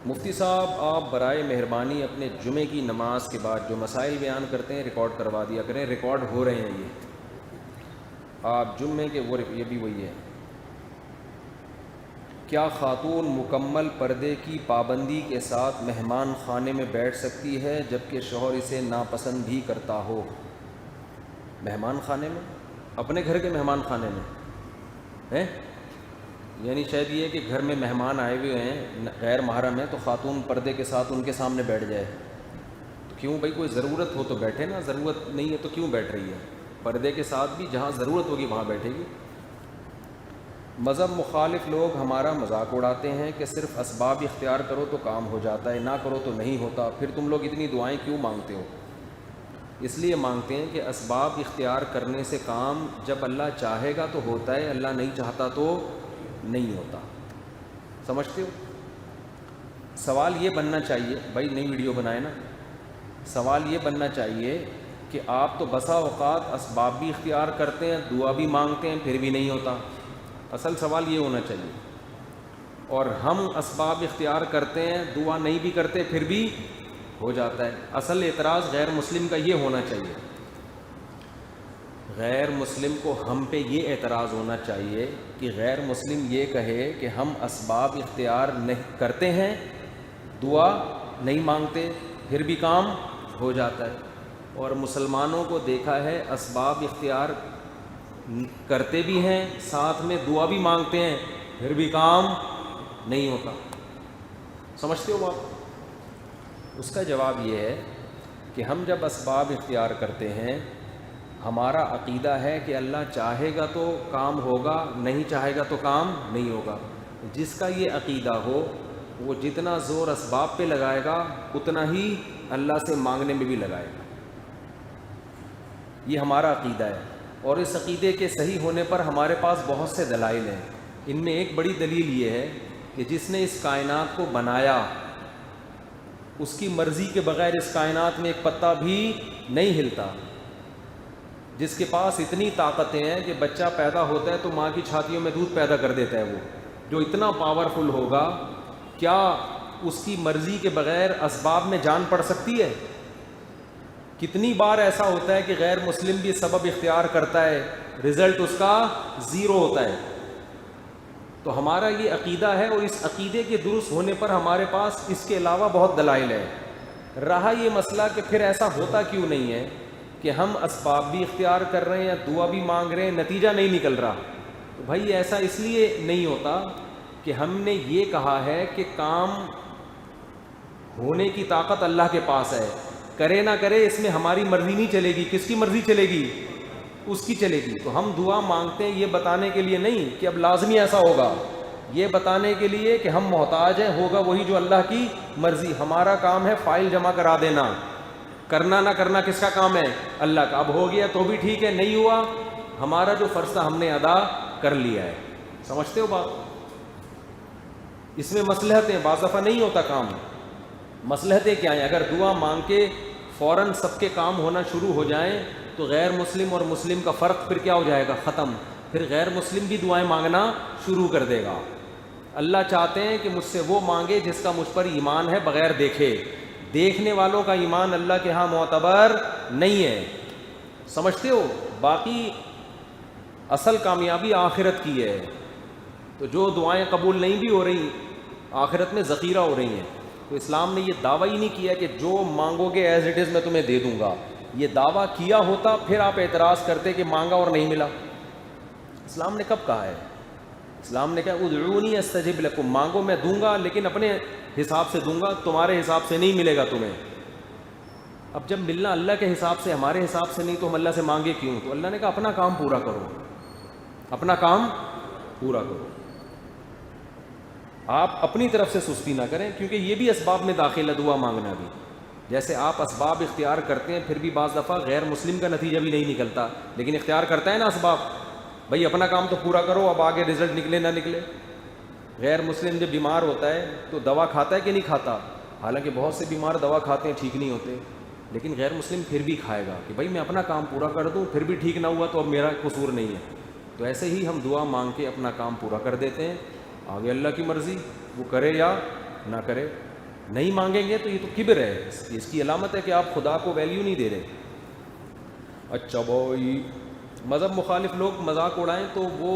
مفتی صاحب آپ برائے مہربانی اپنے جمعے کی نماز کے بعد جو مسائل بیان کرتے ہیں ریکارڈ کروا دیا کریں. ریکارڈ ہو رہے ہیں یہ آپ جمعے کے وہ یہ بھی وہی ہے. کیا خاتون مکمل پردے کی پابندی کے ساتھ مہمان خانے میں بیٹھ سکتی ہے جبکہ شوہر اسے ناپسند بھی کرتا ہو؟ مہمان خانے میں؟ اپنے گھر کے مہمان خانے میں ہیں؟ یعنی شاید یہ کہ گھر میں مہمان آئے ہوئے ہیں غیر محرم ہیں تو خاتون پردے کے ساتھ ان کے سامنے بیٹھ جائے تو کیوں بھائی؟ کوئی ضرورت ہو تو بیٹھے نا, ضرورت نہیں ہے تو کیوں بیٹھ رہی ہے؟ پردے کے ساتھ بھی جہاں ضرورت ہوگی وہاں بیٹھے گی. مذہب مخالف لوگ ہمارا مذاق اڑاتے ہیں کہ صرف اسباب اختیار کرو تو کام ہو جاتا ہے, نہ کرو تو نہیں ہوتا. پھر تم لوگ اتنی دعائیں کیوں مانگتے ہو؟ اس لیے مانگتے ہیں کہ اسباب اختیار کرنے سے کام جب اللہ چاہے گا تو ہوتا ہے, اللہ نہیں چاہتا تو نہیں ہوتا. سمجھتے ہو؟ سوال یہ بننا چاہیے بھائی, نئی ویڈیو بنائے نا, سوال یہ بننا چاہیے کہ آپ تو بسا اوقات اسباب بھی اختیار کرتے ہیں, دعا بھی مانگتے ہیں, پھر بھی نہیں ہوتا. اصل سوال یہ ہونا چاہیے. اور ہم اسباب اختیار کرتے ہیں, دعا نہیں بھی کرتے, پھر بھی ہو جاتا ہے. اصل اعتراض غیر مسلم کا یہ ہونا چاہیے, غیر مسلم کو ہم پہ یہ اعتراض ہونا چاہیے کہ غیر مسلم یہ کہے کہ ہم اسباب اختیار نہیں کرتے ہیں, دعا نہیں مانگتے, پھر بھی کام ہو جاتا ہے. اور مسلمانوں کو دیکھا ہے اسباب اختیار کرتے بھی ہیں, ساتھ میں دعا بھی مانگتے ہیں, پھر بھی کام نہیں ہوتا. سمجھتے ہو بات؟ اس کا جواب یہ ہے کہ ہم جب اسباب اختیار کرتے ہیں, ہمارا عقیدہ ہے کہ اللہ چاہے گا تو کام ہوگا, نہیں چاہے گا تو کام نہیں ہوگا. جس کا یہ عقیدہ ہو وہ جتنا زور اسباب پہ لگائے گا اتنا ہی اللہ سے مانگنے میں بھی لگائے گا. یہ ہمارا عقیدہ ہے. اور اس عقیدے کے صحیح ہونے پر ہمارے پاس بہت سے دلائل ہیں. ان میں ایک بڑی دلیل یہ ہے کہ جس نے اس کائنات کو بنایا اس کی مرضی کے بغیر اس کائنات میں ایک پتا بھی نہیں ہلتا. جس کے پاس اتنی طاقتیں ہیں کہ بچہ پیدا ہوتا ہے تو ماں کی چھاتیوں میں دودھ پیدا کر دیتا ہے, وہ جو اتنا پاورفل ہوگا, کیا اس کی مرضی کے بغیر اسباب میں جان پڑ سکتی ہے؟ کتنی بار ایسا ہوتا ہے کہ غیر مسلم بھی سبب اختیار کرتا ہے, رزلٹ اس کا زیرو ہوتا ہے. تو ہمارا یہ عقیدہ ہے, اور اس عقیدے کے درست ہونے پر ہمارے پاس اس کے علاوہ بہت دلائل ہیں. رہا یہ مسئلہ کہ پھر ایسا ہوتا کیوں نہیں ہے کہ ہم اسباب بھی اختیار کر رہے ہیں, دعا بھی مانگ رہے ہیں, نتیجہ نہیں نکل رہا. تو بھائی ایسا اس لیے نہیں ہوتا کہ ہم نے یہ کہا ہے کہ کام ہونے کی طاقت اللہ کے پاس ہے, کرے نہ کرے اس میں ہماری مرضی نہیں چلے گی. کس کی مرضی چلے گی؟ اس کی چلے گی. تو ہم دعا مانگتے ہیں یہ بتانے کے لیے نہیں کہ اب لازمی ایسا ہوگا, یہ بتانے کے لیے کہ ہم محتاج ہیں, ہوگا وہی جو اللہ کی مرضی. ہمارا کام ہے فائل جمع کرا دینا, کرنا نہ کرنا کس کا کام ہے؟ اللہ کا. اب ہو گیا تو بھی ٹھیک ہے, نہیں ہوا ہمارا جو فرض تھا ہم نے ادا کر لیا ہے. سمجھتے ہو بات؟ اس میں مصلحتیں, بعض دفعہ نہیں ہوتا کام. مصلحتیں کیا ہیں؟ اگر دعا مانگ کے فوراً سب کے کام ہونا شروع ہو جائیں تو غیر مسلم اور مسلم کا فرق پھر کیا ہو جائے گا؟ ختم. پھر غیر مسلم بھی دعائیں مانگنا شروع کر دے گا. اللہ چاہتے ہیں کہ مجھ سے وہ مانگے جس کا مجھ پر ایمان ہے بغیر دیکھے. دیکھنے والوں کا ایمان اللہ کے ہاں معتبر نہیں ہے. سمجھتے ہو؟ باقی اصل کامیابی آخرت کی ہے. تو جو دعائیں قبول نہیں بھی ہو رہی آخرت میں ذخیرہ ہو رہی ہیں. تو اسلام نے یہ دعویٰ ہی نہیں کیا کہ جو مانگو گے ایز اٹ از میں تمہیں دے دوں گا. یہ دعویٰ کیا ہوتا پھر آپ اعتراض کرتے کہ مانگا اور نہیں ملا. اسلام نے کب کہا ہے؟ اسلام نے کہا ادعونی استجب لکم, مانگو میں دوں گا لیکن اپنے حساب سے دوں گا, تمہارے حساب سے نہیں ملے گا تمہیں. اب جب ملنا اللہ کے حساب سے ہمارے حساب سے نہیں تو ہم اللہ سے مانگے کیوں؟ تو اللہ نے کہا اپنا کام پورا کرو, اپنا کام پورا کرو. آپ اپنی طرف سے سستی نہ کریں, کیونکہ یہ بھی اسباب میں داخل ہے دعا مانگنا بھی. جیسے آپ اسباب اختیار کرتے ہیں پھر بھی بعض دفعہ غیر مسلم کا نتیجہ بھی نہیں نکلتا, لیکن اختیار کرتا ہے نا اسباب. بھائی اپنا کام تو پورا کرو, اب آگے رزلٹ نکلے نہ نکلے. غیر مسلم جب بیمار ہوتا ہے تو دوا کھاتا ہے کہ نہیں کھاتا؟ حالانکہ بہت سے بیمار دوا کھاتے ہیں ٹھیک نہیں ہوتے, لیکن غیر مسلم پھر بھی کھائے گا کہ بھائی میں اپنا کام پورا کر دوں, پھر بھی ٹھیک نہ ہوا تو اب میرا قصور نہیں ہے. تو ایسے ہی ہم دعا مانگ کے اپنا کام پورا کر دیتے ہیں, آگے اللہ کی مرضی, وہ کرے یا نہ کرے. نہیں مانگیں گے تو یہ تو کبر ہے، اس کی علامت ہے کہ آپ خدا کو ویلیو نہیں دے رہے۔ اچھا بھائی، مذہب مخالف لوگ مذاق اڑائیں تو وہ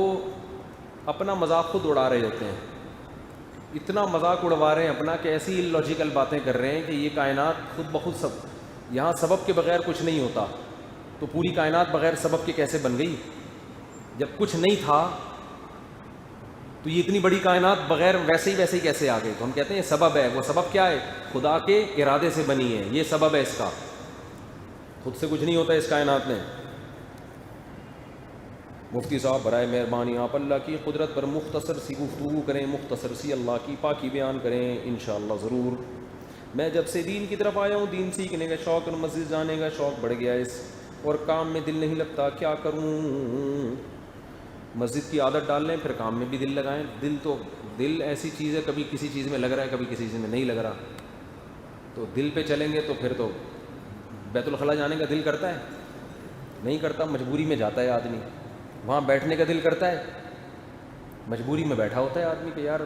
اپنا مذاق خود اڑا رہے ہوتے ہیں، اتنا مذاق اڑوا رہے ہیں اپنا کہ ایسی لاجیکل باتیں کر رہے ہیں کہ یہ کائنات خود بخود سب، یہاں سبب کے بغیر کچھ نہیں ہوتا، تو پوری کائنات بغیر سبب کے کیسے بن گئی؟ جب کچھ نہیں تھا تو یہ اتنی بڑی کائنات بغیر ویسے ہی کیسے آ گئی؟ تو ہم کہتے ہیں یہ سبب ہے۔ وہ سبب کیا ہے؟ خدا کے ارادے سے بنی ہے، یہ سبب ہے اس کا، خود سے کچھ نہیں ہوتا اس کائنات میں۔ مفتی صاحب برائے مہربانی آپ اللہ کی قدرت پر مختصر سی گفتگو کریں، مختصر سی اللہ کی پاکی بیان کریں انشاءاللہ ضرور۔ میں جب سے دین کی طرف آیا ہوں، دین سیکھنے کا شوق اور مسجد جانے کا شوق بڑھ گیا ہے، اور کام میں دل نہیں لگتا، کیا کروں؟ مسجد کی عادت ڈال لیں، پھر کام میں بھی دل لگائیں۔ دل ایسی چیز ہے، کبھی کسی چیز میں لگ رہا ہے، کبھی کسی چیز میں نہیں لگ رہا، تو دل پہ چلیں گے تو پھر تو بیت الخلاء جانے کا دل کرتا ہے؟ نہیں کرتا، مجبوری میں جاتا ہے آدمی۔ وہاں بیٹھنے کا دل کرتا ہے؟ مجبوری میں بیٹھا ہوتا ہے آدمی کہ یار،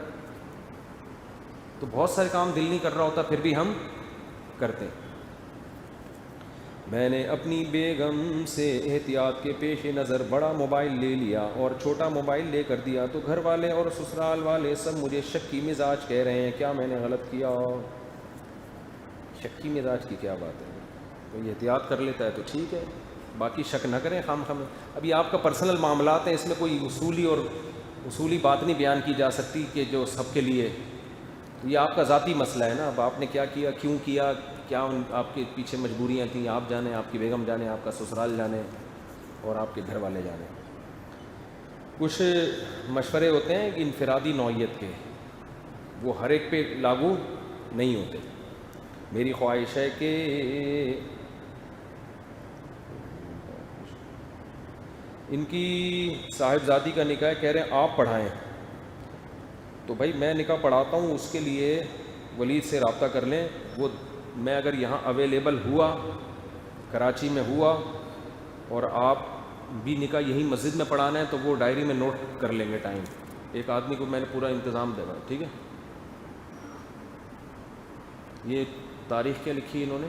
تو بہت سارے کام دل نہیں کر رہا ہوتا پھر بھی ہم کرتے ہیں۔ میں نے اپنی بیگم سے احتیاط کے پیش نظر بڑا موبائل لے لیا اور چھوٹا موبائل لے کر دیا، تو گھر والے اور سسرال والے سب مجھے شکی مزاج کہہ رہے ہیں، کیا میں نے غلط کیا؟ شکی مزاج کی کیا بات ہے؟ تو یہ احتیاط کر لیتا ہے تو ٹھیک ہے، باقی شک نہ کریں خام خام۔ ابھی آپ کا پرسنل معاملات ہیں، اس میں کوئی اصولی بات نہیں بیان کی جا سکتی کہ جو سب کے لیے، یہ آپ کا ذاتی مسئلہ ہے نا۔ اب آپ نے کیا کیا، کیوں کیا، کیا آپ کے پیچھے مجبوریاں تھیں، آپ جانیں، آپ کی بیگم جانے، آپ کا سسرال جانے، اور آپ کے گھر والے جانے۔ کچھ مشورے ہوتے ہیں کہ انفرادی نوعیت کے، وہ ہر ایک پہ لاگو نہیں ہوتے۔ میری خواہش ہے کہ ان کی صاحبزادی کا نکاح کہہ رہے ہیں آپ پڑھائیں، تو بھائی میں نکاح پڑھاتا ہوں، اس کے لیے ولید سے رابطہ کر لیں۔ وہ میں اگر یہاں اویلیبل ہوا، کراچی میں ہوا، اور آپ بھی نکاح یہی مسجد میں پڑھانا ہے، تو وہ ڈائری میں نوٹ کر لیں گے ٹائم۔ ایک آدمی کو میں نے پورا انتظام دے رہا، ٹھیک ہے؟ یہ تاریخ کیا لکھی انہوں نے؟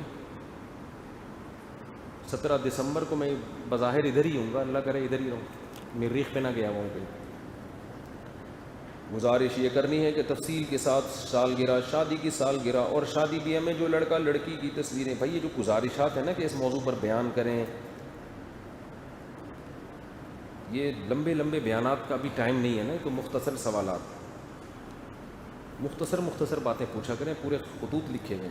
17 دسمبر کو۔ میں بظاہر ادھر ہی ہوں گا، اللہ کرے ادھر ہی رہوں، مریخ پہ نہ گیا ہوں کہیں۔ گزارش یہ کرنی ہے کہ تفصیل کے ساتھ سالگرہ، شادی کی سالگرہ اور شادی بیاہ میں جو لڑکا لڑکی کی تصویریں، بھائی یہ جو گزارشات ہیں نا کہ اس موضوع پر بیان کریں، یہ لمبے لمبے بیانات کا بھی ٹائم نہیں ہے نا، کہ مختصر سوالات، مختصر باتیں پوچھا کریں، پورے خطوط لکھے ہوئے۔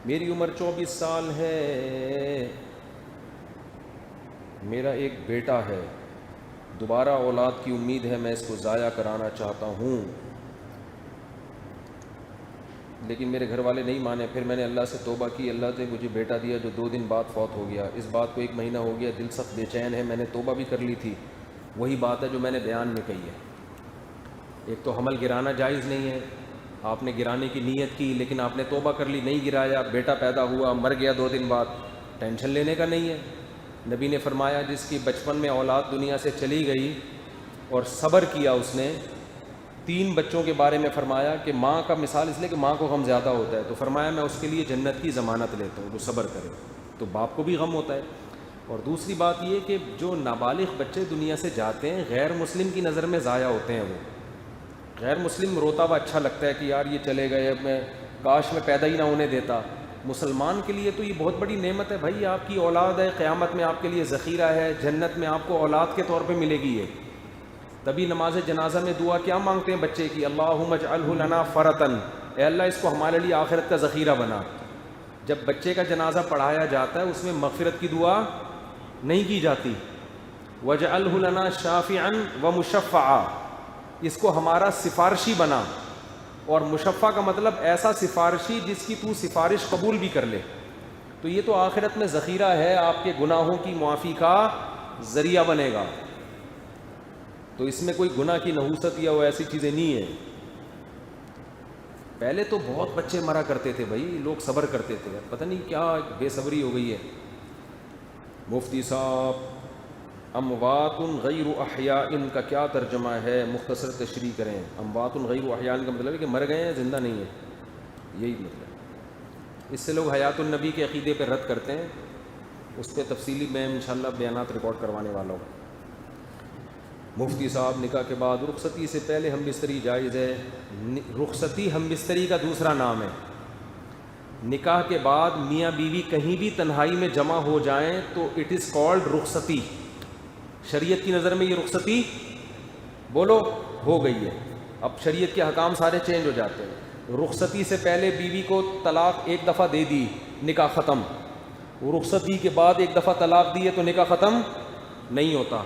میری عمر 24 سال ہے، میرا ایک بیٹا ہے، دوبارہ اولاد کی امید ہے، میں اس کو ضائع کرانا چاہتا ہوں، لیکن میرے گھر والے نہیں مانے۔ پھر میں نے اللہ سے توبہ کی، اللہ نے مجھے بیٹا دیا جو 2 دن بعد فوت ہو گیا۔ اس بات کو 1 مہینہ ہو گیا، دل سخت بے چین ہے۔ میں نے توبہ بھی کر لی تھی، وہی بات ہے جو میں نے بیان میں کہی ہے۔ ایک تو حمل گرانا جائز نہیں ہے، آپ نے گرانے کی نیت کی لیکن آپ نے توبہ کر لی، نہیں گرایا، بیٹا پیدا ہوا، مر گیا 2 دن بعد، ٹینشن لینے کا نہیں ہے۔ نبی نے فرمایا جس کی بچپن میں اولاد دنیا سے چلی گئی اور صبر کیا، اس نے 3 بچوں کے بارے میں فرمایا کہ ماں کا مثال اس لیے کہ ماں کو غم زیادہ ہوتا ہے، تو فرمایا میں اس کے لیے جنت کی ضمانت لیتا ہوں جو صبر کرے، تو باپ کو بھی غم ہوتا ہے۔ اور دوسری بات یہ کہ جو نابالغ بچے دنیا سے جاتے ہیں، غیر مسلم کی نظر میں ضائع ہوتے ہیں، وہ غیر مسلم روتا ہوا اچھا لگتا ہے کہ یار یہ چلے گئے، اب میں کاش میں پیدا ہی نہ ہونے دیتا۔ مسلمان کے لیے تو یہ بہت بڑی نعمت ہے بھائی، آپ کی اولاد ہے، قیامت میں آپ کے لیے ذخیرہ ہے، جنت میں آپ کو اولاد کے طور پہ ملے گی یہ۔ تبھی نماز جنازہ میں دعا کیا مانگتے ہیں بچے کی؟ اللہم اجعلہ لنا فرطن، اے اللہ اس کو ہمارے لیے آخرت کا ذخیرہ بنا۔ جب بچے کا جنازہ پڑھایا جاتا ہے اس میں مغفرت کی دعا نہیں کی جاتی، وجعلہ لنا شافعا ومشفعا، اس کو ہمارا سفارشی بنا، اور مشفع کا مطلب ایسا سفارشی جس کی تو سفارش قبول بھی کر لے۔ تو یہ تو آخرت میں ذخیرہ ہے، آپ کے گناہوں کی معافی کا ذریعہ بنے گا، تو اس میں کوئی گناہ کی نحوست یا وہ ایسی چیزیں نہیں ہیں۔ پہلے تو بہت بچے مرا کرتے تھے بھائی، لوگ صبر کرتے تھے، پتہ نہیں کیا بے صبری ہو گئی ہے۔ مفتی صاحب اموات غیر احیاء ان کا کیا ترجمہ ہے؟ مختصر تشریح کریں۔ اموات غیر احیاء کا مطلب ہے کہ مر گئے ہیں، زندہ نہیں ہیں۔ یہی مطلب. اس سے لوگ حیات النبی کے عقیدے پہ رد کرتے ہیں, اس پہ تفصیلی میں انشاءاللہ بیانات ریکارڈ کروانے والا ہوں. مفتی صاحب, نکاح کے بعد رخصتی سے پہلے ہم بستری جائز ہے؟ رخصتی ہم بستری کا دوسرا نام ہے. نکاح کے بعد میاں بیوی کہیں بھی تنہائی میں جمع ہو جائیں تو اٹ از کالڈ رخصتی. شریعت کی نظر میں یہ رخصتی بولو ہو گئی ہے. اب شریعت کے حکام سارے چینج ہو جاتے ہیں. رخصتی سے پہلے بیوی کو طلاق ایک دفعہ دے دی, نکاح ختم. رخصتی کے بعد ایک دفعہ طلاق دی ہے تو نکاح ختم نہیں ہوتا.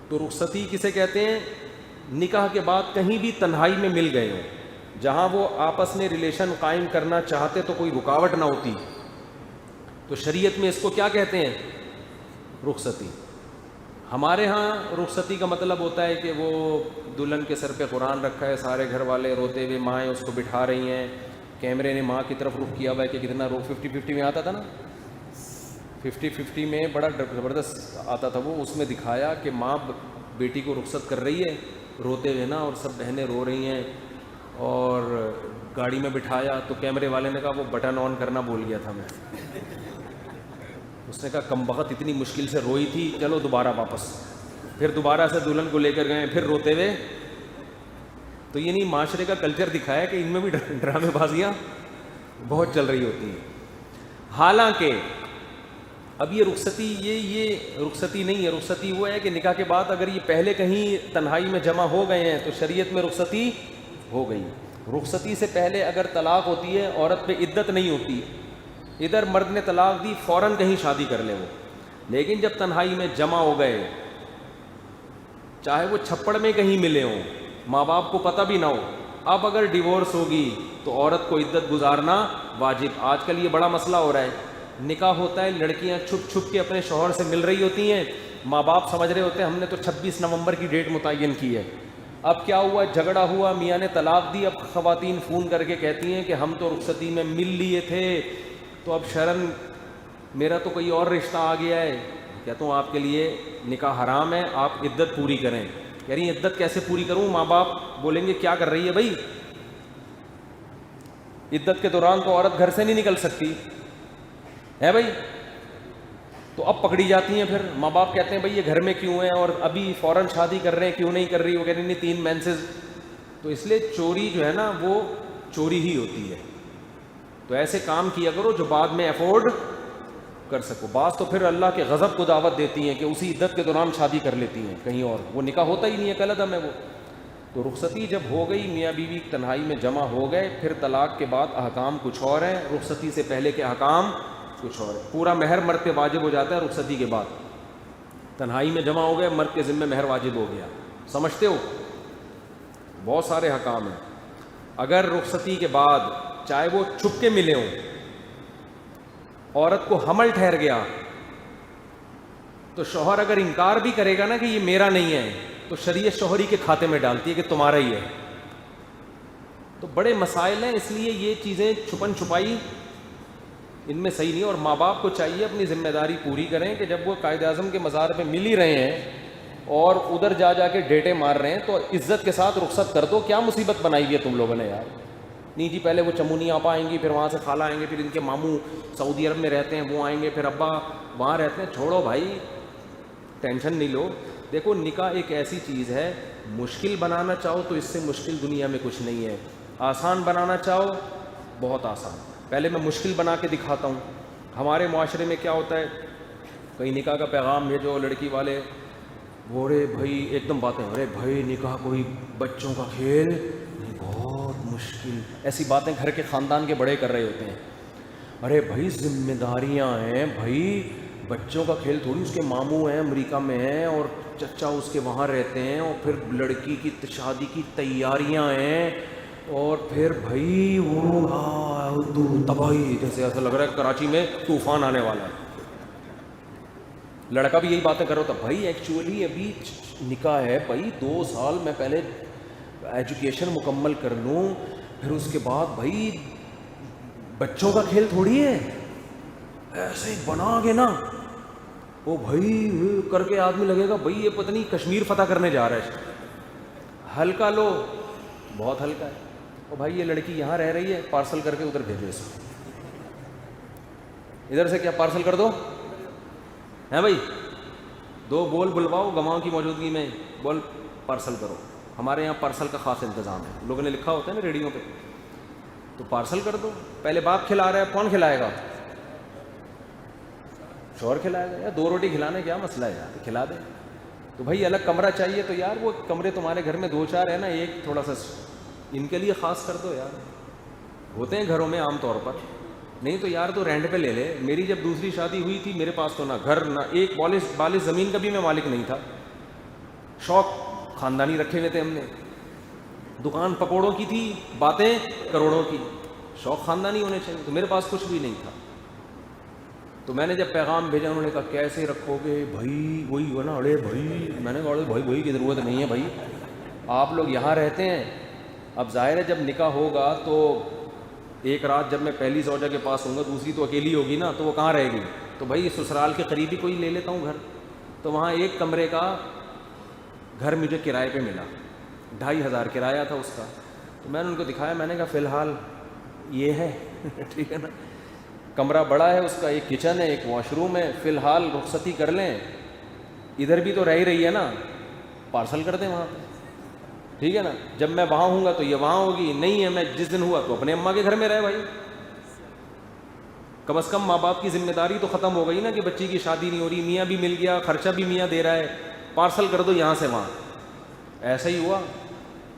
تو رخصتی کسے کہتے ہیں؟ نکاح کے بعد کہیں بھی تنہائی میں مل گئے ہوں, جہاں وہ آپس میں ریلیشن قائم کرنا چاہتے تو کوئی رکاوٹ نہ ہوتی, تو شریعت میں اس کو کیا کہتے ہیں؟ رخصتی. ہمارے ہاں رخصتی کا مطلب ہوتا ہے کہ وہ دلہن کے سر پہ قرآن رکھا ہے, سارے گھر والے روتے ہوئے, مائیں اس کو بٹھا رہی ہیں, کیمرے نے ماں کی طرف رخ کیا ہوا ہے کہ کتنا 50-50 میں آتا تھا نا, 50-50 میں بڑا زبردست آتا تھا وہ, اس میں دکھایا کہ ماں بیٹی کو رخصت کر رہی ہے روتے ہوئے نا, اور سب بہنیں رو رہی ہیں, اور گاڑی میں بٹھایا تو کیمرے والے نے کہا وہ بٹن آن کرنا بھول گیا تھا میں. اس نے کہا کم بخت اتنی مشکل سے روئی تھی, چلو دوبارہ واپس. پھر دوبارہ سے دلہن کو لے کر گئے, پھر روتے ہوئے. تو یہ نہیں, معاشرے کا کلچر دکھایا کہ ان میں بھی ڈرامے بازیاں بہت چل رہی ہوتی ہیں. حالانکہ اب یہ رخصتی یہ رخصتی نہیں ہے. رخصتی وہ ہے کہ نکاح کے بعد اگر یہ پہلے کہیں تنہائی میں جمع ہو گئے ہیں تو شریعت میں رخصتی ہو گئی. رخصتی سے پہلے اگر طلاق ہوتی ہے, عورت پہ عدت نہیں ہوتی, ادھر مرد نے طلاق دی, فوراً کہیں شادی کر لے وہ. لیکن جب تنہائی میں جمع ہو گئے, چاہے وہ چھپڑ میں کہیں ملے ہوں, ماں باپ کو پتہ بھی نہ ہو, اب اگر ڈیورس ہوگی تو عورت کو عدت گزارنا واجب. آج کل یہ بڑا مسئلہ ہو رہا ہے, نکاح ہوتا ہے, لڑکیاں چھپ چھپ کے اپنے شوہر سے مل رہی ہوتی ہیں, ماں باپ سمجھ رہے ہوتے ہیں ہم نے تو 26 نومبر کی ڈیٹ متعین کی ہے. اب کیا ہوا, جھگڑا ہوا, میاں نے طلاق دی. اب خواتین فون کر کے کہتی ہیں کہ ہم تو رخصتی میں مل لیے تھے, تو اب شرن میرا تو کوئی اور رشتہ آ گیا ہے. کہتا ہوں آپ کے لیے نکاح حرام ہے, آپ عدت پوری کریں. کہہ رہی ہیں عدت کیسے پوری کروں؟ ماں باپ بولیں گے کیا کر رہی ہے بھائی, عدت کے دوران تو عورت گھر سے نہیں نکل سکتی ہے بھائی. تو اب پکڑی جاتی ہیں. پھر ماں باپ کہتے ہیں بھائی یہ گھر میں کیوں ہیں, اور ابھی فوراً شادی کر رہے ہیں, کیوں نہیں کر رہی؟ وہ کہہ رہی نہیں 3 مینسز. تو اس لیے چوری جو ہے نا وہ چوری ہی ہوتی ہے. تو ایسے کام کیا کرو جو بعد میں افورڈ کر سکو. بعض تو پھر اللہ کے غضب کو دعوت دیتی ہیں کہ اسی عدت کے دوران شادی کر لیتی ہیں کہیں اور, وہ نکاح ہوتا ہی نہیں ہے, کلعدم ہے وہ. تو رخصتی جب ہو گئی, میاں بیوی تنہائی میں جمع ہو گئے, پھر طلاق کے بعد احکام کچھ اور ہیں, رخصتی سے پہلے کے احکام کچھ اور ہے. پورا مہر مرد پہ واجب ہو جاتا ہے رخصتی کے بعد. تنہائی میں جمع ہو گئے, مرد کے ذمہ مہر واجب ہو گیا. سمجھتے ہو؟ بہت سارے احکام ہیں. اگر رخصتی کے بعد چاہے وہ چھپ کے ملے ہوں, عورت کو حمل ٹھہر گیا, تو شوہر اگر انکار بھی کرے گا نا کہ یہ میرا نہیں ہے, تو شریعت شوہری کے کھاتے میں ڈالتی ہے کہ تمہارا ہی ہے. تو بڑے مسائل ہیں, اس لیے یہ چیزیں چھپن چھپائی ان میں صحیح نہیں. اور ماں باپ کو چاہیے اپنی ذمہ داری پوری کریں کہ جب وہ قائد اعظم کے مزار پہ مل ہی رہے ہیں اور ادھر جا کے ڈیٹے مار رہے ہیں, تو عزت کے ساتھ رخصت کر دو. کیا مصیبت بنائی ہوئی ہے تم لوگوں نے یار. نہیں جی پہلے وہ چمونی آپا آئیں گی, پھر وہاں سے خالہ آئیں گے, پھر ان کے ماموں سعودی عرب میں رہتے ہیں وہ آئیں گے, پھر ابا وہاں رہتے ہیں. چھوڑو بھائی, ٹینشن نہیں لو. دیکھو نکاح ایک ایسی چیز ہے, مشکل بنانا چاہو تو اس سے مشکل دنیا میں کچھ نہیں ہے, آسان بنانا چاہو بہت آسان. پہلے میں مشکل بنا کے دکھاتا ہوں. ہمارے معاشرے میں کیا ہوتا ہے, کہیں نکاح کا پیغام بھیجو, لڑکی والے بورے بھائی ایک دم باتیں, ارے بھائی نکاح کوئی بچوں کا کھیل نہیں, بہت مشکل. ایسی باتیں گھر کے خاندان کے بڑے کر رہے ہوتے ہیں. ارے بھائی ذمہ داریاں ہیں بھائی, بچوں کا کھیل تھوڑی. اس کے ماموں ہیں امریکہ میں ہیں اور چچا اس کے وہاں رہتے ہیں, اور پھر لڑکی کی شادی کی تیاریاں ہیں, اور پھر بھائی وہ تباہی, جیسے ایسا لگ رہا ہے کراچی میں طوفان آنے والا ہے. لڑکا بھی یہی باتیں کر رہا تھا. بھائی ایکچولی ابھی نکاح ہے بھائی, 2 سال میں پہلے ایجوکیشن مکمل کر لوں, پھر اس کے بعد بھائی بچوں کا کھیل تھوڑی ہے. ایسے بنا کے نا وہ بھائی کر کے آدمی لگے گا بھائی یہ پتہ نہیں کشمیر فتح کرنے جا رہا ہے. ہلکا لو, بہت ہلکا ہے. او بھائی یہ لڑکی یہاں رہ رہی ہے, پارسل کر کے ادھر بھیجو اس کو, ادھر سے کیا پارسل کر دو ہیں بھائی, 2 بول بلواؤ گواہوں کی موجودگی میں, بول پارسل کرو. ہمارے یہاں پارسل کا خاص انتظام ہے, لوگوں نے لکھا ہوتا ہے نا ریڈیو پہ, تو پارسل کر دو. پہلے باپ کھلا رہا ہے, کون کھلائے گا؟ شوہر کھلائے گا. یا 2 روٹی کھلانے کیا مسئلہ ہے یار, کھلا دے. تو بھائی الگ کمرہ چاہیے تو یار وہ کمرے تمہارے گھر میں 2-4 ہے نا, ایک تھوڑا سا ان کے لیے خاص کر دو یار. ہوتے ہیں گھروں میں عام طور پر, نہیں تو یار تو رینٹ پہ لے لے. میری جب دوسری شادی ہوئی تھی میرے پاس تو نہ گھر نہ ایک بالش زمین کا بھی میں مالک نہیں تھا. شوق خاندانی رکھے ہوئے تھے ہم نے, دکان پکوڑوں کی تھی, باتیں کروڑوں کی, شوق خاندانی ہونے چاہیے. تو میرے پاس کچھ بھی نہیں تھا. تو میں نے جب پیغام بھیجا انہوں نے کہا کیسے رکھو گے بھائی, وہی ہو نا اڑے بھائی. میں نے کہا بھائی کی ضرورت نہیں ہے بھائی, آپ لوگ یہاں رہتے ہیں. اب ظاہر ہے جب نکاح ہوگا تو ایک رات جب میں پہلی زوجہ کے پاس ہوں گا, دوسری تو اکیلی ہوگی نا, تو وہ کہاں رہے گی. تو بھائی سسرال کے قریب ہی کوئی لے لیتا ہوں گھر. تو وہاں 1 کمرے کا گھر مجھے کرائے پہ ملا, 2500 کرایہ تھا اس کا. تو میں نے ان کو دکھایا, میں نے کہا فی الحال یہ ہے ٹھیک ہے نا, کمرہ بڑا ہے اس کا, ایک کچن ہے, ایک واش روم ہے, فی الحال رخصتی کر لیں. ادھر بھی تو رہ ہی رہی ہے نا, پارسل کر دیں وہاں پہ, ٹھیک ہے نا. جب میں وہاں ہوں گا تو یہ وہاں ہوگی, نہیں ہے میں جس دن ہوا تو اپنے اماں کے گھر میں رہے بھائی. کم از کم ماں باپ کی ذمہ داری تو ختم ہو گئی نا کہ بچی کی شادی نہیں ہو رہی, میاں بھی مل گیا, خرچہ بھی میاں دے رہا ہے, پارسل کر دو یہاں سے وہاں. ایسا ہی ہوا,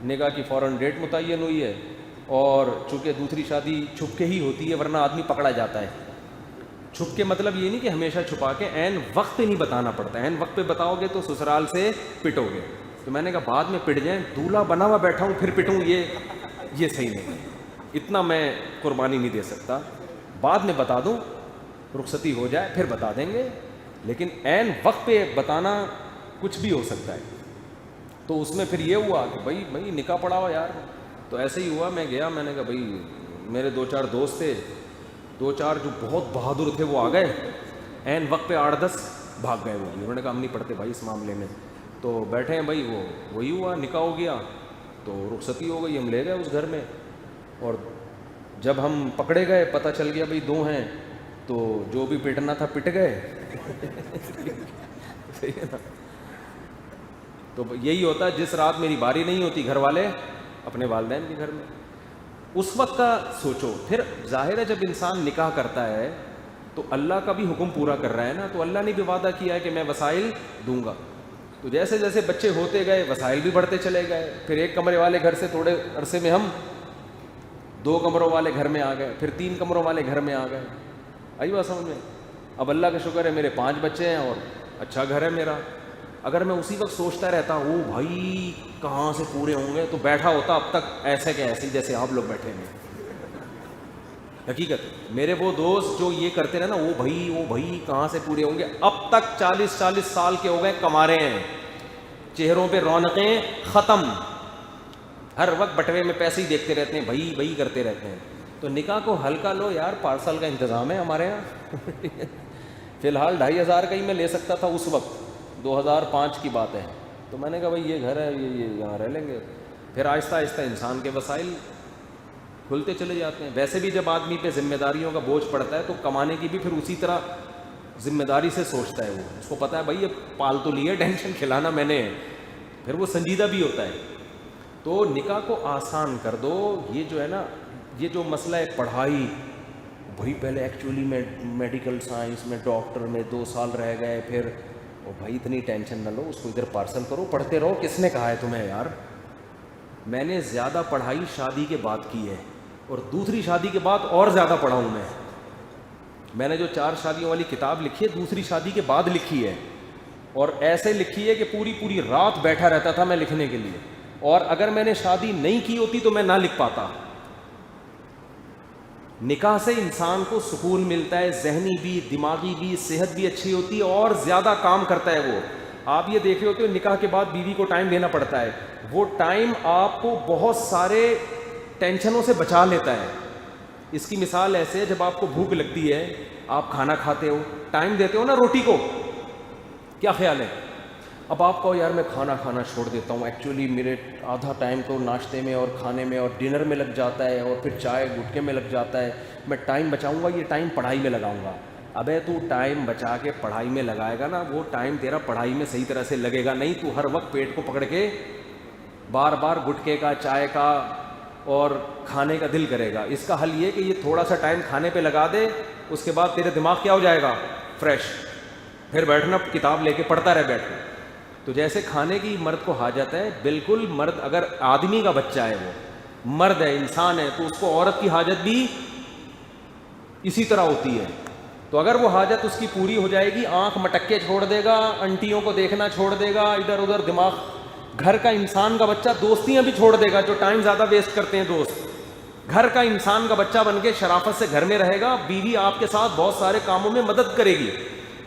نکاح کی فوراً ڈیٹ متعین ہوئی ہے. اور چونکہ دوسری شادی چھپ کے ہی ہوتی ہے ورنہ آدمی پکڑا جاتا ہے. چھپ کے مطلب یہ نہیں کہ ہمیشہ چھپا کے, عین وقت پہ نہیں بتانا پڑتا. عین وقت پہ بتاؤ گے تو سسرال سے پٹو گے. تو میں نے کہا بعد میں پٹ جائیں, دولہا بنا ہوا بیٹھا ہوں پھر پٹوں, یہ صحیح نہیں, اتنا میں قربانی نہیں دے سکتا. بعد میں بتا دوں, رخصتی ہو جائے پھر بتا دیں گے, لیکن عین وقت پہ بتانا کچھ بھی ہو سکتا ہے. تو اس میں پھر یہ ہوا کہ بھائی نکاح پڑا ہوا یار. تو ایسے ہی ہوا, میں گیا, میں نے کہا بھائی میرے 2-4 دوست تھے, 2-4 جو بہت بہادر تھے وہ آ گئے, عین وقت پہ 8-10 بھاگ گئے. وہ انہوں نے کہا ہم نہیں پڑھتے بھائی اس معاملے میں. تو بیٹھے ہیں بھائی, وہی ہوا, نکاح ہو گیا تو رخصتی ہو گئی, ہم لے گئے اس گھر میں. اور جب ہم پکڑے گئے پتہ چل گیا بھائی 2 ہیں, تو جو بھی پٹنا تھا پٹ گئے صحیح ہے نا. تو یہی ہوتا ہے, جس رات میری باری نہیں ہوتی گھر والے اپنے والدین کے گھر میں. اس وقت کا سوچو. پھر ظاہر ہے جب انسان نکاح کرتا ہے تو اللہ کا بھی حکم پورا کر رہا ہے نا, تو اللہ نے بھی وعدہ کیا ہے کہ میں وسائل دوں گا. تو جیسے جیسے بچے ہوتے گئے وسائل بھی بڑھتے چلے گئے. پھر 1 کمرے والے گھر سے تھوڑے عرصے میں ہم 2 کمروں والے گھر میں آ گئے, پھر 3 کمروں والے گھر میں آ گئے. آئی بات سمجھ میں. اب اللہ کا شکر ہے میرے 5 بچے ہیں اور اچھا گھر ہے میرا. اگر میں اسی وقت سوچتا رہتا او بھائی کہاں سے پورے ہوں گے, تو بیٹھا ہوتا اب تک ایسے کہ ایسے جیسے آپ لوگ بیٹھے ہیں. حقیقت میرے وہ دوست جو یہ کرتے رہے نا, او بھائی کہاں سے پورے ہوں گے, اب تک 40 سال کے ہو گئے, کما رہے ہیں, چہروں پہ رونقیں ختم, ہر وقت بٹوے میں پیسے ہی دیکھتے رہتے ہیں, بھائی کرتے رہتے ہیں. تو نکاح کو ہلکا لو یار, پارسل کا انتظام ہے ہمارے یہاں. فی الحال 2500 کا ہی میں لے سکتا تھا اس وقت, 2005 کی بات ہے. تو میں نے کہا بھائی یہ گھر ہے, یہ یہاں رہ لیں گے. پھر آہستہ آہستہ انسان کے وسائل کھلتے چلے جاتے ہیں. ویسے بھی جب آدمی پہ ذمہ داریوں کا بوجھ پڑتا ہے تو کمانے کی بھی پھر اسی طرح ذمہ داری سے سوچتا ہے. وہ اس کو پتہ ہے بھائی یہ پالتو لی ہے, ٹینشن کھلانا میں نے, پھر وہ سنجیدہ بھی ہوتا ہے. تو نکاح کو آسان کر دو. یہ جو ہے نا, یہ جو مسئلہ ہے پڑھائی, بھائی پہلے ایکچولی میں میڈیکل سائنس میں ڈاکٹر میں 2 سال رہ گئے, پھر بھائی اتنی ٹینشن نہ لو, اس کو ادھر پارسل کرو, پڑھتے رہو. کس نے کہا ہے تمہیں یار؟ میں نے زیادہ پڑھائی شادی کے بعد کی ہے, اور دوسری شادی کے بعد اور زیادہ پڑھا ہوں میں نے جو 4 شادیوں والی کتاب لکھی ہے دوسری شادی کے بعد لکھی ہے, اور ایسے لکھی ہے کہ پوری رات بیٹھا رہتا تھا میں لکھنے کے لیے, اور اگر میں نے شادی نہیں کی ہوتی تو میں نہ لکھ پاتا. نکاح سے انسان کو سکون ملتا ہے, ذہنی بھی دماغی بھی, صحت بھی اچھی ہوتی ہے, اور زیادہ کام کرتا ہے وہ. آپ یہ دیکھ رہے ہوتے ہو نکاح کے بعد بیوی کو ٹائم دینا پڑتا ہے, وہ ٹائم آپ کو بہت سارے ٹینشنوں سے بچا لیتا ہے. اس کی مثال ایسے ہے, جب آپ کو بھوک لگتی ہے, آپ کھانا کھاتے ہو, ٹائم دیتے ہو نا روٹی کو, کیا خیال ہے اب آپ کو یار میں کھانا کھانا چھوڑ دیتا ہوں، ایکچولی میرے آدھا ٹائم تو ناشتے میں اور کھانے میں اور ڈنر میں لگ جاتا ہے اور پھر چائے گٹکے میں لگ جاتا ہے، میں ٹائم بچاؤں گا، یہ ٹائم پڑھائی میں لگاؤں گا۔ ابے تو ٹائم بچا کے پڑھائی میں لگائے گا نا، وہ ٹائم تیرا پڑھائی میں صحیح طرح سے لگے گا، نہیں تو ہر وقت پیٹ کو پکڑ کے بار بار گٹکے کا، چائے کا اور کھانے کا دل کرے گا۔ اس کا حل یہ کہ یہ تھوڑا سا ٹائم کھانے پہ لگا دے، اس کے بعد تیرے دماغ کیا ہو جائے گا؟ فریش، پھر بیٹھنا کتاب لے کے پڑھتا رہے بیٹھ کے۔ تو جیسے کھانے کی مرد کو حاجت ہے، بالکل مرد اگر آدمی کا بچہ ہے، وہ مرد ہے، انسان ہے، تو اس کو عورت کی حاجت بھی اسی طرح ہوتی ہے۔ تو اگر وہ حاجت اس کی پوری ہو جائے گی، آنکھ مٹکے چھوڑ دے گا، انٹیوں کو دیکھنا چھوڑ دے گا، ادھر ادھر دماغ، گھر کا انسان کا بچہ دوستیاں بھی چھوڑ دے گا، جو ٹائم زیادہ ویسٹ کرتے ہیں دوست، گھر کا انسان کا بچہ بن کے شرافت سے گھر میں رہے گا، بیوی آپ کے ساتھ بہت سارے کاموں میں مدد کرے گی۔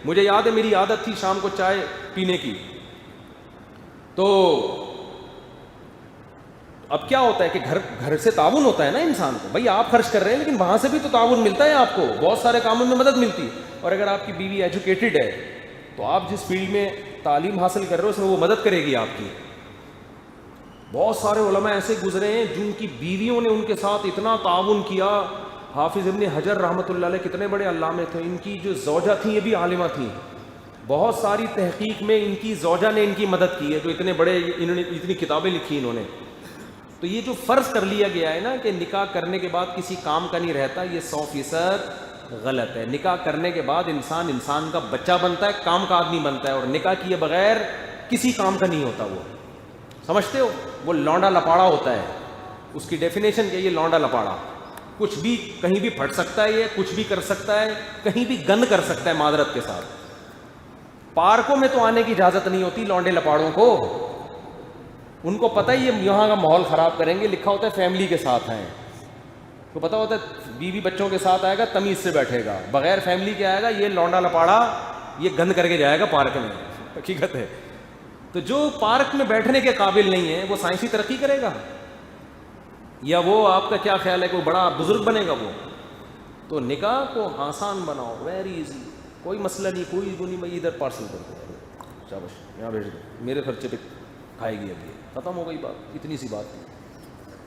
مجھے یاد ہے میری عادت تھی شام کو چائے پینے کی، تو اب کیا ہوتا ہے کہ گھر سے تعاون ہوتا ہے نا انسان کو، بھائی آپ خرچ کر رہے ہیں لیکن وہاں سے بھی تو تعاون ملتا ہے، آپ کو بہت سارے کاموں میں مدد ملتی ہے۔ اور اگر آپ کی بیوی ایجوکیٹڈ ہے تو آپ جس فیلڈ میں تعلیم حاصل کر رہے ہو اس میں وہ مدد کرے گی آپ کی۔ بہت سارے علماء ایسے گزرے ہیں جن کی بیویوں نے ان کے ساتھ اتنا تعاون کیا۔ حافظ ابن حجر رحمۃ اللہ علیہ کتنے بڑے علامے تھے، ان کی جو زوجہ تھیں یہ بھی عالمہ تھیں، بہت ساری تحقیق میں ان کی زوجہ نے ان کی مدد کی ہے، جو اتنے بڑے، انہوں نے اتنی کتابیں لکھی انہوں نے۔ تو یہ جو فرض کر لیا گیا ہے نا کہ نکاح کرنے کے بعد کسی کام کا نہیں رہتا، یہ 100% غلط ہے۔ نکاح کرنے کے بعد انسان کا بچہ بنتا ہے، کام کا آدمی بنتا ہے، اور نکاح کیے بغیر کسی کام کا نہیں ہوتا۔ وہ سمجھتے ہو، وہ لونڈا لپاڑا ہوتا ہے، اس کی ڈیفینیشن کیا؟ یہ لونڈا لپاڑا، کچھ بھی کہیں بھی پھٹ سکتا ہے، یہ کچھ بھی کر سکتا ہے، کہیں بھی گند کر سکتا ہے معذرت کے ساتھ۔ پارکوں میں تو آنے کی اجازت نہیں ہوتی لونڈے لپاڑوں کو، ان کو پتہ ہی یہ یہاں کا ماحول خراب کریں گے، لکھا ہوتا ہے فیملی کے ساتھ ہیں، تو پتہ ہوتا ہے بیوی بچوں کے ساتھ آئے گا تمیز سے بیٹھے گا، بغیر فیملی کے آئے گا یہ لونڈا لپاڑا، یہ گند کر کے جائے گا پارک میں، حقیقت ہے۔ تو جو پارک میں بیٹھنے کے قابل نہیں ہے وہ سائنسی ترقی کرے گا؟ یا وہ آپ کا کیا خیال ہے کہ وہ بڑا بزرگ بنے گا وہ؟ تو نکاح کو آسان بناؤ، ویری ایزی، کوئی مسئلہ نہیں، کوئی نہیں، میں ادھر پارسل کر دوں، شاباش یہاں بھیج دو، میرے خرچے پہ کھائے گی، ابھی ختم ہو گئی بات، اتنی سی بات تھی۔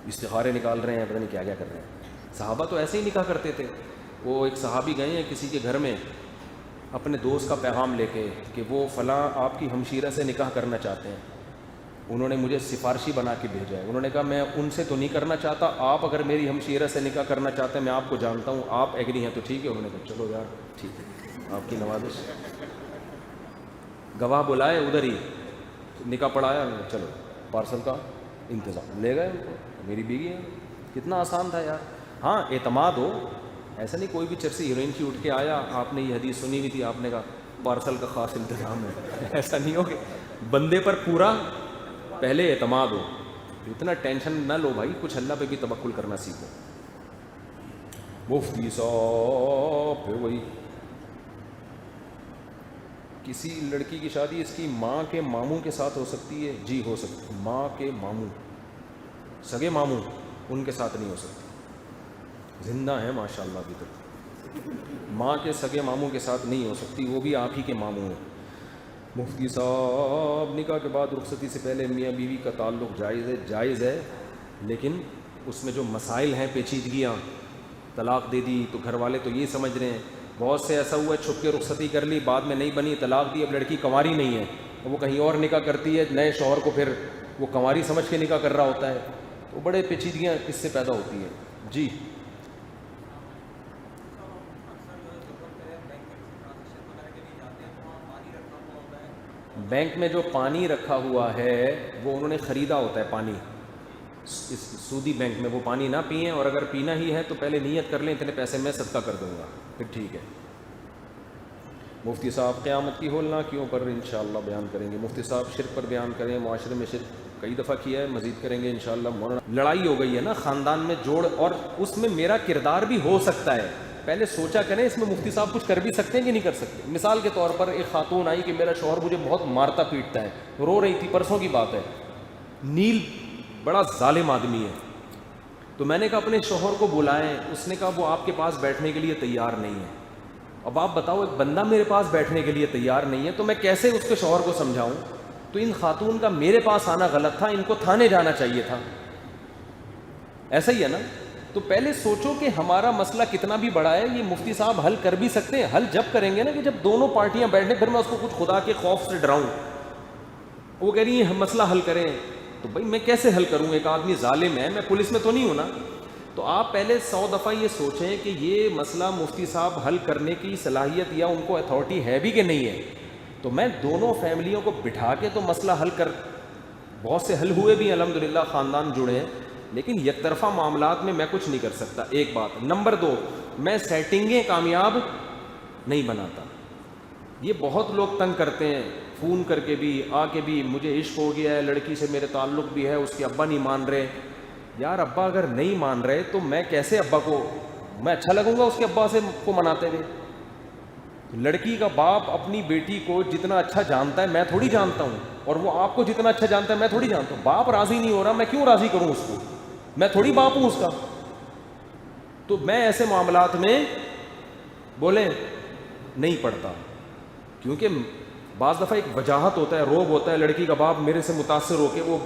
استخارے نکال رہے ہیں، پتہ نہیں کیا کیا کر رہے ہیں۔ صحابہ تو ایسے ہی نکاح کرتے تھے۔ وہ ایک صحابی گئے ہیں کسی کے گھر میں اپنے دوست کا پیغام لے کے کہ وہ فلاں آپ کی ہمشیرہ سے نکاح کرنا چاہتے ہیں، انہوں نے مجھے سفارشی بنا کے بھیجا ہے۔ انہوں نے کہا میں ان سے تو نہیں کرنا چاہتا، آپ اگر میری ہمشیرہ سے نکاح کرنا چاہتے ہیں، میں آپ کو جانتا ہوں، آپ ایگری ہیں تو ٹھیک ہے۔ انہوں نے کہا چلو یار ٹھیک ہے، آپ کی نوازش۔ گواہ بلائے، ادھر ہی نکاح پڑھایا، چلو پارسل کا انتظام، لے گئے ان کو، میری بیوی ہے۔ کتنا آسان تھا یار۔ ہاں اعتماد ہو، ایسا نہیں کوئی بھی چرسی ہیروئن کی اٹھ کے آیا، آپ نے یہ حدیث سنی ہوئی تھی، آپ نے کہا پارسل کا خاص انتظام ہے، ایسا نہیں ہوگا۔ بندے پر پورا پہلے اعتماد ہو، اتنا ٹینشن نہ لو بھائی، کچھ اللہ پہ بھی توکل کرنا سیکھو۔ مفتی صاحب پھر وہی، کسی لڑکی کی شادی اس کی ماں کے ماموں کے ساتھ ہو سکتی ہے؟ جی ہو سکتی ہے، ماں کے ماموں، سگے ماموں، ان کے ساتھ نہیں ہو سکتی، زندہ ہیں ماشاءاللہ ابھی تک، ماں کے سگے ماموں کے ساتھ نہیں ہو سکتی، وہ بھی آپ ہی کے ماموں ہیں۔ مفتی صاحب نکاح کے بعد رخصتی سے پہلے میاں بیوی کا تعلق جائز ہے، لیکن اس میں جو مسائل ہیں، پیچیدگیاں، طلاق دے دی تو گھر والے تو یہ سمجھ رہے ہیں، بہت سے ایسا ہوا ہے چھپ کے رخصتی کر لی، بعد میں نہیں بنی، طلاق دی، اب لڑکی کنواری نہیں ہے، وہ کہیں اور نکاح کرتی ہے، نئے شوہر کو پھر وہ کنواری سمجھ کے نکاح کر رہا ہوتا ہے، تو بڑے پیچیدگیاں اس سے پیدا ہوتی ہیں۔ جی بینک میں جو پانی رکھا ہوا ہے وہ انہوں نے خریدا ہوتا ہے پانی، اس سودی بینک میں وہ پانی نہ پئیں، اور اگر پینا ہی ہے تو پہلے نیت کر لیں اتنے پیسے میں صدقہ کر دوں گا، پھر ٹھیک ہے۔ مفتی صاحب قیامت کی ہولنا کیوں پر انشاءاللہ بیان کریں گے۔ مفتی صاحب شرک پر بیان کریں، معاشرے میں شرک کئی دفعہ کیا ہے، مزید کریں گے انشاءاللہ۔ مولانا لڑائی ہو گئی ہے نا خاندان میں، جوڑ، اور اس میں میرا کردار بھی ہو سکتا ہے، پہلے سوچا کریں اس میں مفتی صاحب کچھ کر بھی سکتے ہیں کہ نہیں کر سکتے۔ مثال کے طور پر ایک خاتون آئی کہ میرا شوہر مجھے بہت مارتا پیٹتا ہے، رو رہی تھی، پرسوں کی بات ہے، نیل بڑا ظالم آدمی ہے، تو میں نے کہا اپنے شوہر کو بلائیں، اس نے کہا وہ آپ کے پاس بیٹھنے کے لیے تیار نہیں ہے۔ اب آپ بتاؤ، ایک بندہ میرے پاس بیٹھنے کے لیے تیار نہیں ہے تو میں کیسے اس کے شوہر کو سمجھاؤں؟ تو ان خاتون کا میرے پاس آنا غلط تھا, ان کو تھانے جانا چاہیے تھا. ایسا ہی ہے نا. تو پہلے سوچو کہ ہمارا مسئلہ کتنا بھی بڑا ہے, یہ مفتی صاحب حل کر بھی سکتے ہیں. حل جب کریں گے نا کہ جب دونوں پارٹیاں بیٹھیں, پھر میں اس کو کچھ خدا کے خوف سے ڈراؤں, وہ کہہ رہی ہیں مسئلہ حل کریں, تو بھائی میں کیسے حل کروں؟ ایک آدمی ظالم ہے, میں پولیس میں تو نہیں ہوں نا. تو آپ پہلے 100 دفعہ یہ سوچیں کہ یہ مسئلہ مفتی صاحب حل کرنے کی صلاحیت یا ان کو اتھارٹی ہے بھی کہ نہیں ہے. تو میں دونوں فیملیوں کو بٹھا کے تو مسئلہ حل کر, بہت سے حل ہوئے بھی الحمدللہ, خاندان جڑے ہیں, لیکن یک طرفہ معاملات میں کچھ نہیں کر سکتا. ایک بات. نمبر 2, میں سیٹنگیں کامیاب نہیں بناتا. یہ بہت لوگ تنگ کرتے ہیں, فون کر کے بھی, آ کے بھی, مجھے عشق ہو گیا ہے, لڑکی سے میرے تعلق بھی ہے, اس کے ابا نہیں مان رہے. یار ابا اگر نہیں مان رہے تو میں کیسے ابا کو, میں اچھا لگوں گا اس کے ابا سے کو مناتے ہوئے؟ لڑکی کا باپ اپنی بیٹی کو جتنا اچھا جانتا ہے میں تھوڑی جانتا ہوں, اور وہ آپ کو جتنا اچھا جانتا ہے میں تھوڑی جانتا ہوں. باپ راضی نہیں ہو رہا, میں کیوں راضی کروں اس کو؟ میں تھوڑی باپ ہوں اس کا. تو میں ایسے معاملات میں بولیں نہیں پڑتا, کیونکہ بعض دفعہ ایک وجاہت ہوتا ہے, روب ہوتا ہے. لڑکی کا باپ میرے سے متاثر ہو کے, وہ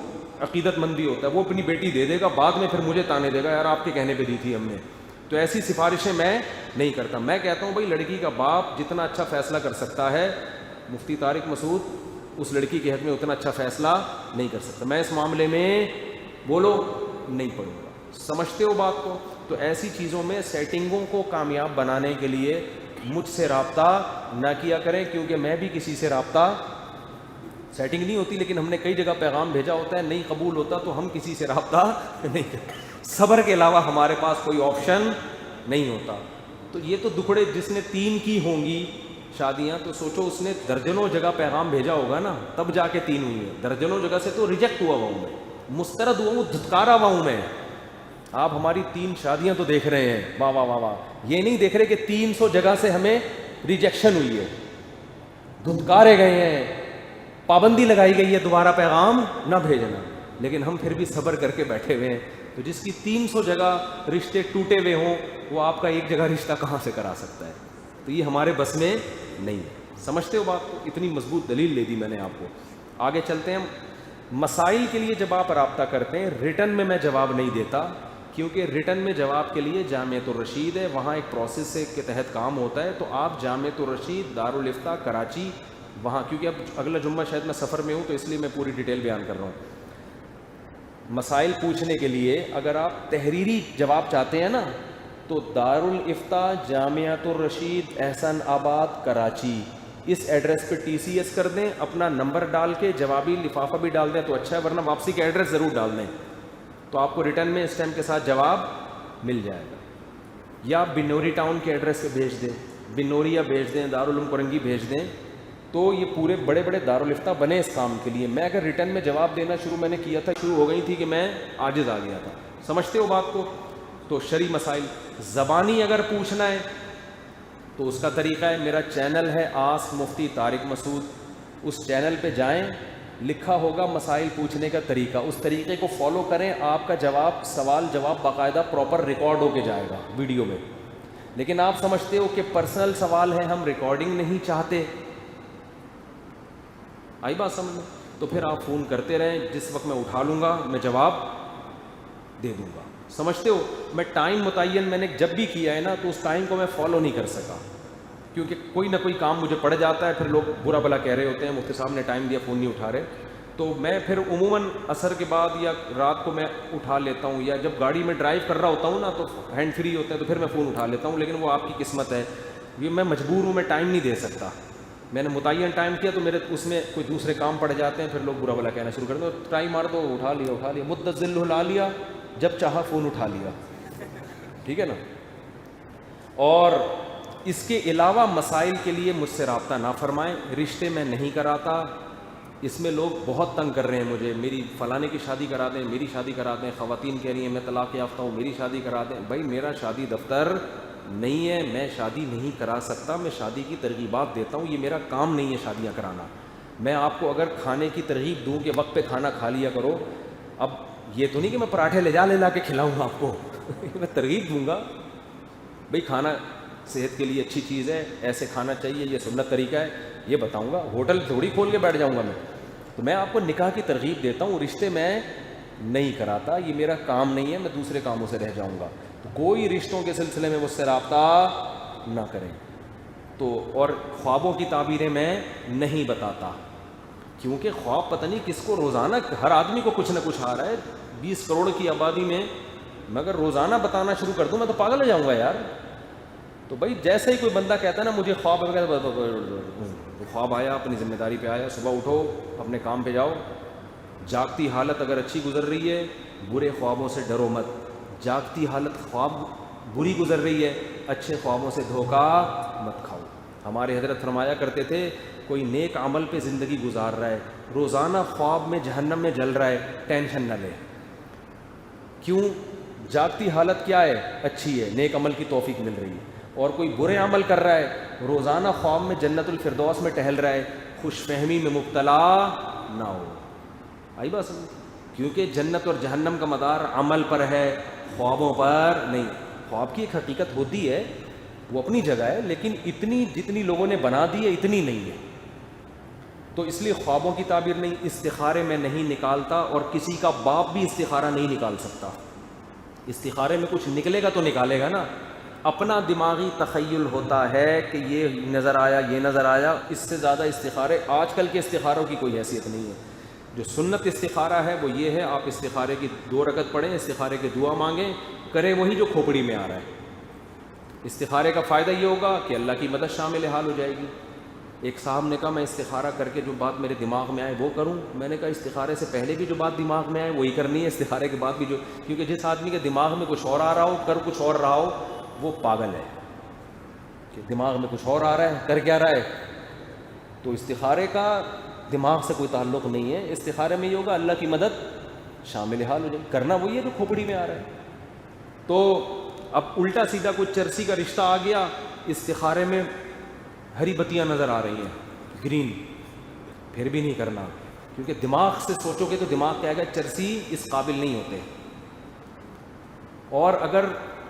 عقیدت مندی ہوتا ہے, وہ اپنی بیٹی دے دے گا, بعد میں پھر مجھے تانے دے گا, یار آپ کے کہنے پہ دی تھی ہم نے. تو ایسی سفارشیں میں نہیں کرتا. میں کہتا ہوں بھائی لڑکی کا باپ جتنا اچھا فیصلہ کر سکتا ہے, مفتی طارق مسعود اس لڑکی کے حق میں اتنا اچھا فیصلہ نہیں کر سکتا. میں اس معاملے میں بولو نہیں پڑوں گا. سمجھتے ہو بات کو؟ تو ایسی چیزوں میں سیٹنگوں کو کامیاب بنانے کے لیے مجھ سے رابطہ نہ کیا کریں, کیونکہ میں بھی کسی سے رابطہ, سیٹنگ نہیں ہوتی لیکن ہم نے کئی جگہ پیغام بھیجا ہوتا ہے, نہیں قبول ہوتا تو ہم کسی سے رابطہ نہیں کرتے. صبر کے علاوہ ہمارے پاس کوئی آپشن نہیں ہوتا. تو یہ تو دکھڑے جس نے 3 کی ہوں گی شادیاں, تو سوچو اس نے درجنوں جگہ پیغام بھیجا ہوگا نا, تب جا کے 3 ہوئی ہیں. درجنوں جگہ سے تو ریجیکٹ ہوا ہوں میں, مسترد ہوا ہوں, دھتکارا ہوا ہوں میں. آپ ہماری 3 شادیاں تو دیکھ رہے ہیں, واہ واہ واہ واہ, یہ نہیں دیکھ رہے کہ 300 جگہ سے ہمیں ریجیکشن ہوئی ہے, دھتکارے گئے ہیں, پابندی لگائی گئی ہے دوبارہ پیغام نہ بھیجنا, لیکن ہم پھر بھی صبر کر کے بیٹھے ہوئے ہیں. تو جس کی 300 جگہ رشتے ٹوٹے ہوئے ہوں, وہ آپ کا ایک جگہ رشتہ کہاں سے کرا سکتا ہے؟ تو یہ ہمارے بس میں نہیں ہے. سمجھتے ہو بات کو؟ اتنی مضبوط دلیل دے دی میں نے آپ کو. آگے چلتے ہیں. مسائل کے لیے جب آپ رابطہ کرتے ہیں, ریٹن میں جواب نہیں دیتا, کیونکہ ریٹن میں جواب کے لیے جامعۃ الرشید ہے, وہاں ایک پروسیس کے تحت کام ہوتا ہے. تو آپ جامعۃ الرشید, دارالافتاء کراچی, وہاں, کیونکہ اب اگلا جمعہ شاید میں سفر میں ہوں تو اس لیے میں پوری ڈیٹیل بیان کر رہا ہوں. مسائل پوچھنے کے لیے اگر آپ تحریری جواب چاہتے ہیں نا, تو دارالافتاء جامعۃ الرشید احسن آباد کراچی, اس ایڈریس پہ TCS کر دیں, اپنا نمبر ڈال کے جوابی لفافہ بھی ڈال دیں تو اچھا ہے, ورنہ واپسی کا ایڈریس ضرور ڈال دیں, تو آپ کو ریٹرن میں اسٹیمپ کے ساتھ جواب مل جائے گا. یا آپ بنوری ٹاؤن کے ایڈریس پہ بھیج دیں, بنوریا بھیج دیں, دارالعلوم کرنگی بھیج دیں, تو یہ پورے بڑے بڑے دارالافتاء بنے اس کام کے لیے. میں اگر ریٹرن میں جواب دینا میں نے کیا تھا, شروع ہو گئی تھی کہ میں عاجز آ گیا تھا. سمجھتے ہو بات کو؟ تو شرعی مسائل زبانی اگر پوچھنا ہے تو اس کا طریقہ ہے, میرا چینل ہے آسک مفتی طارق مسعود, اس چینل پہ جائیں, لکھا ہوگا مسائل پوچھنے کا طریقہ, اس طریقے کو فالو کریں, آپ کا جواب, سوال جواب باقاعدہ پراپر ریکارڈ ہو کے جائے گا ویڈیو میں. لیکن آپ سمجھتے ہو کہ پرسنل سوال ہے, ہم ریکارڈنگ نہیں چاہتے, آئی بات سمجھ میں؟ تو پھر آپ فون کرتے رہیں, جس وقت میں اٹھا لوں گا میں جواب دے دوں گا. سمجھتے ہو؟ میں ٹائم متعین میں نے جب بھی کیا ہے نا, تو اس ٹائم کو میں فالو نہیں کر سکا, کیونکہ کوئی نہ کوئی کام مجھے پڑ جاتا ہے, پھر لوگ برا بھلا کہہ رہے ہوتے ہیں مفتی صاحب نے ٹائم دیا فون نہیں اٹھا رہے. تو میں پھر عموماً عصر کے بعد یا رات کو میں اٹھا لیتا ہوں, یا جب گاڑی میں ڈرائیو کر رہا ہوتا ہوں نا تو ہینڈ فری ہوتا ہے تو پھر میں فون اٹھا لیتا ہوں. لیکن وہ آپ کی قسمت ہے, یہ میں مجبور ہوں, میں ٹائم نہیں دے سکتا. میں نے متعین ٹائم کیا تو میرے اس میں کوئی دوسرے کام پڑ جاتے ہیں, پھر لوگ برا بھلا کہنا شروع کر دیں, ٹائم مار دو, اٹھا لیا, مدت ذل لا لیا, جب چاہا فون اٹھا لیا, ٹھیک ہے نا. اور اس کے علاوہ مسائل کے لیے مجھ سے رابطہ نہ فرمائیں. رشتے میں نہیں کراتا, اس میں لوگ بہت تنگ کر رہے ہیں مجھے, میری فلانے کی شادی کرا دیں, میری شادی کرا دیں. خواتین کہہ رہی ہیں میں طلاق یافتہ ہوں, میری شادی کرا دیں. بھائی میرا شادی دفتر نہیں ہے, میں شادی نہیں کرا سکتا, میں شادی کی ترغیبات دیتا ہوں, یہ میرا کام نہیں ہے شادیاں کرانا. میں آپ کو اگر کھانے کی ترغیب دوں کہ وقت پہ کھانا کھا لیا کرو, اب یہ تو نہیں کہ میں پراٹھے لے لا کے کھلاؤں گا آپ کو, میں ترغیب دوں گا بھئی کھانا صحت کے لیے اچھی چیز ہے, ایسے کھانا چاہیے, یہ سنت طریقہ ہے, یہ بتاؤں گا. ہوٹل تھوڑی کھول کے بیٹھ جاؤں گا میں. تو میں آپ کو نکاح کی ترغیب دیتا ہوں، رشتے میں نہیں کراتا، یہ میرا کام نہیں ہے، میں دوسرے کاموں سے رہ جاؤں گا، تو کوئی رشتوں کے سلسلے میں مجھ سے رابطہ نہ کریں۔ تو اور خوابوں کی تعبیریں میں نہیں بتاتا، کیونکہ خواب پتہ نہیں کس کو روزانہ، ہر آدمی کو کچھ نہ کچھ آ رہا ہے 20 کروڑ کی آبادی میں اگر روزانہ بتانا شروع کر دوں میں تو پاگل ہو جاؤں گا یار۔ تو بھائی جیسے ہی کوئی بندہ کہتا ہے نا مجھے خواب خواب آیا، اپنی ذمہ داری پہ آیا، صبح اٹھو اپنے کام پہ جاؤ۔ جاگتی حالت اگر اچھی گزر رہی ہے برے خوابوں سے ڈرو مت، جاگتی حالت خواب بری گزر رہی ہے اچھے خوابوں سے دھوکہ مت کھاؤ۔ ہمارے حضرت فرمایا کرتے تھے کوئی نیک عمل پہ زندگی گزار رہا ہے، روزانہ خواب میں جہنم میں جل رہا ہے، ٹینشن نہ لے۔ کیوں؟ جاگتی حالت کیا ہے؟ اچھی ہے، نیک عمل کی توفیق مل رہی ہے۔ اور کوئی برے عمل کر رہا ہے، روزانہ خواب میں جنت الفردوس میں ٹہل رہا ہے، خوش فہمی میں مبتلا نہ ہو۔ آئی بات سمجھ؟ کیونکہ جنت اور جہنم کا مدار عمل پر ہے، خوابوں پر نہیں۔ خواب کی ایک حقیقت ہوتی ہے، وہ اپنی جگہ ہے، لیکن اتنی جتنی لوگوں نے بنا دی ہے اتنی نہیں ہے۔ تو اس لیے خوابوں کی تعبیر نہیں، استخارے میں نہیں نکالتا، اور کسی کا باپ بھی استخارہ نہیں نکال سکتا۔ استخارے میں کچھ نکلے گا تو نکالے گا نا، اپنا دماغی تخیل ہوتا ہے کہ یہ نظر آیا یہ نظر آیا، اس سے زیادہ استخارے آج کل کے استخاروں کی کوئی حیثیت نہیں ہے۔ جو سنت استخارہ ہے وہ یہ ہے، آپ استخارے کی 2 رکعت پڑھیں، استخارے کی دعا مانگیں، کریں وہی جو کھوپڑی میں آ رہا ہے۔ استخارے کا فائدہ یہ ہوگا کہ اللہ کی مدد شامل حال ہو جائے گی۔ ایک صاحب نے کہا میں استخارہ کر کے جو بات میرے دماغ میں آئے وہ کروں، میں نے کہا استخارے سے پہلے بھی جو بات دماغ میں آئے وہی کرنی ہے، استخارے کے بعد بھی جو، کیونکہ جس آدمی کے دماغ میں کچھ اور آ رہا ہو کر کچھ اور رہا ہو وہ پاگل ہے، کہ دماغ میں کچھ اور آ رہا ہے کر کیا رہا ہے۔ تو استخارے کا دماغ سے کوئی تعلق نہیں ہے، استخارے میں یہ ہوگا اللہ کی مدد شامل حال ہو جائے، کرنا وہی ہے جو کھوپڑی میں آ رہا ہے۔ تو اب الٹا سیدھا کوئی چرسی کا رشتہ آ گیا، استخارے میں ہری بتیاں نظر آ رہی ہیں گرین، پھر بھی نہیں کرنا، کیونکہ دماغ سے سوچو گے تو دماغ کہے گا چرسی اس قابل نہیں ہوتے۔ اور اگر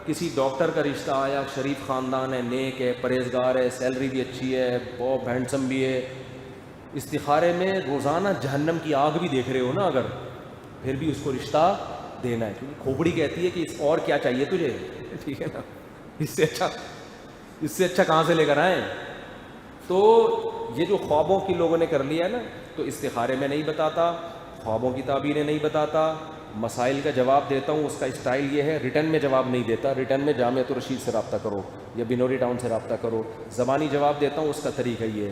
کسی ڈاکٹر کا رشتہ آیا، شریف خاندان ہے، نیک ہے، پرہیزگار ہے، سیلری بھی اچھی ہے، بہت ہینڈسم بھی ہے، استخارے میں روزانہ جہنم کی آگ بھی دیکھ رہے ہو نا اگر، پھر بھی اس کو رشتہ دینا ہے، کیونکہ کھوپڑی کہتی ہے کہ اس اور کیا چاہیے تجھے، ٹھیک ہے نا، اس سے اچھا کہاں سے لے کر آئیں۔ تو یہ جو خوابوں کی لوگوں نے کر لیا ہے نا، تو استخارے میں نہیں بتاتا، خوابوں کی تعبیریں نہیں بتاتا، مسائل کا جواب دیتا ہوں اس کا اسٹائل یہ ہے، ریٹن میں جواب نہیں دیتا، ریٹن میں جامعۃ الرشید سے رابطہ کرو یا بنوری ٹاؤن سے رابطہ کرو، زبانی جواب دیتا ہوں اس کا طریقہ یہ ہے،